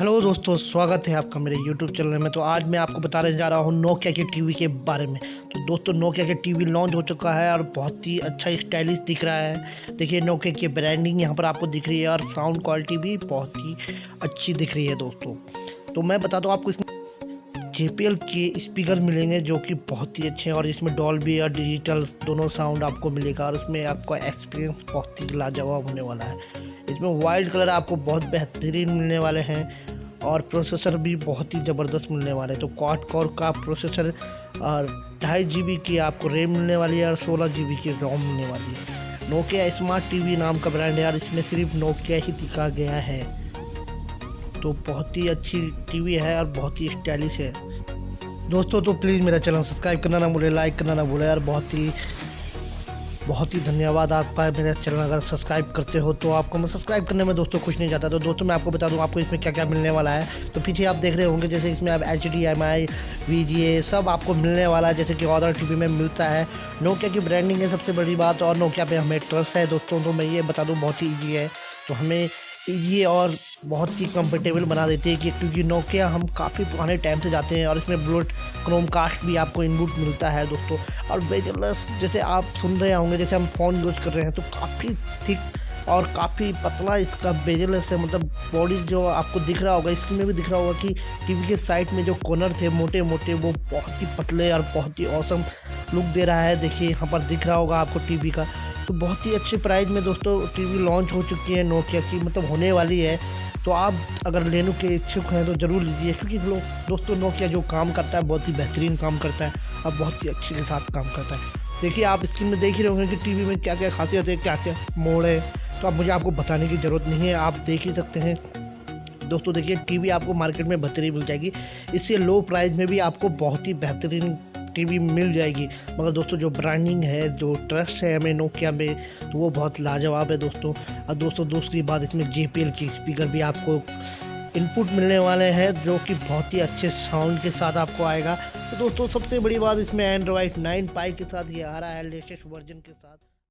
Hello दोस्तों, स्वागत है आपका मेरे यूट्यूब चैनल में। तो आज मैं आपको बताने जा रहा हूँ नोकिया के टीवी के बारे में। तो दोस्तों, नोकिया के टीवी लॉन्च हो चुका है और बहुत ही अच्छा स्टाइलिश दिख रहा है। देखिए, नोकिया की ब्रांडिंग यहाँ पर आपको दिख रही है और साउंड क्वालिटी भी बहुत ही अच्छी दिख रही है दोस्तों। तो मैं बता दूँ आपको, इसमें JBL के स्पीकर मिलेंगे जो कि बहुत ही अच्छे हैं और इसमें डॉल्बी और डिजिटल दोनों साउंड आपको मिलेगा और उसमें आपका एक्सपीरियंस बहुत ही लाजवाब होने वाला है। इसमें वाइट कलर आपको बहुत बेहतरीन मिलने वाले हैं और प्रोसेसर भी बहुत ही ज़बरदस्त मिलने वाले हैं। तो क्वाड कोर का प्रोसेसर और 2.5 GB की आपको रैम मिलने वाली है और 16 GB की रोम मिलने वाली है। नोकिया स्मार्ट टीवी नाम का ब्रांड है और इसमें सिर्फ नोकिया ही दिखा गया है। तो बहुत ही अच्छी टीवी है और बहुत ही स्टाइलिश है दोस्तों। तो प्लीज़ मेरा चैनल सब्सक्राइब करना ना भूलें, लाइक करना ना भूलें। और बहुत ही धन्यवाद आपका। मेरा चैनल अगर सब्सक्राइब करते हो तो आपको मैं सब्सक्राइब करने में दोस्तों कुछ नहीं जाता। तो दोस्तों, मैं आपको बता दूं आपको इसमें क्या क्या मिलने वाला है। तो पीछे आप देख रहे होंगे, जैसे इसमें आप HDMI VGA सब आपको मिलने वाला है, जैसे कि अदर टीवी में मिलता है। नोकिया की ब्रांडिंग है सबसे बड़ी बात और नोकिया पे हमें ट्रस्ट है दोस्तों। तो मैं ये बता दूँ, बहुत ही ईजी है। तो हमें ये और बहुत ही कंफर्टेबल बना देते हैं क्योंकि नोकिया हम काफ़ी पुराने टाइम से जाते हैं और इसमें ब्लूट क्रोमकास्ट भी आपको इनबुट मिलता है दोस्तों। और बेजलस जैसे आप सुन रहे होंगे, जैसे हम फ़ोन यूज़ कर रहे हैं तो काफ़ी थिक और काफ़ी पतला इसका बेजलस है। मतलब बॉडी जो आपको दिख रहा होगा, इसमें भी दिख रहा होगा कि टीवी के साइड में जो कॉर्नर थे मोटे मोटे, वो बहुत ही पतले और बहुत ही औसम लुक दे रहा है। देखिए, यहाँ पर दिख रहा होगा आपको टीवी का। तो बहुत ही अच्छे प्राइस में दोस्तों टीवी लॉन्च हो चुकी है नोकिया की, मतलब होने वाली है। तो आप अगर लेने के इच्छुक हैं तो ज़रूर लीजिए, क्योंकि दोस्तों नोकिया जो काम करता है बहुत ही बेहतरीन काम करता है और बहुत ही अच्छे के साथ काम करता है। देखिए, आप स्क्रीन में देख ही रहे होंगे कि टीवी में क्या क्या खासियत है, क्या क्या मोड है। तो अब मुझे आपको बताने की ज़रूरत नहीं है, आप देख ही सकते हैं दोस्तों। देखिए, टीवी आपको मार्केट में बेहतरीन मिल जाएगी, इससे लो प्राइस में भी आपको बहुत ही बेहतरीन टीवी मिल जाएगी। मगर दोस्तों, जो ब्रांडिंग है, जो ट्रस्ट है हमें नोकिया में, तो वो बहुत लाजवाब है दोस्तों। और दोस्तों, दूसरी बात, इसमें JBL के स्पीकर भी आपको इनपुट मिलने वाले हैं जो कि बहुत ही अच्छे साउंड के साथ आपको आएगा। तो दोस्तों, सबसे बड़ी बात, इसमें Android 9 Pie के साथ ये आ रहा है, लेटेस्ट वर्जन के साथ।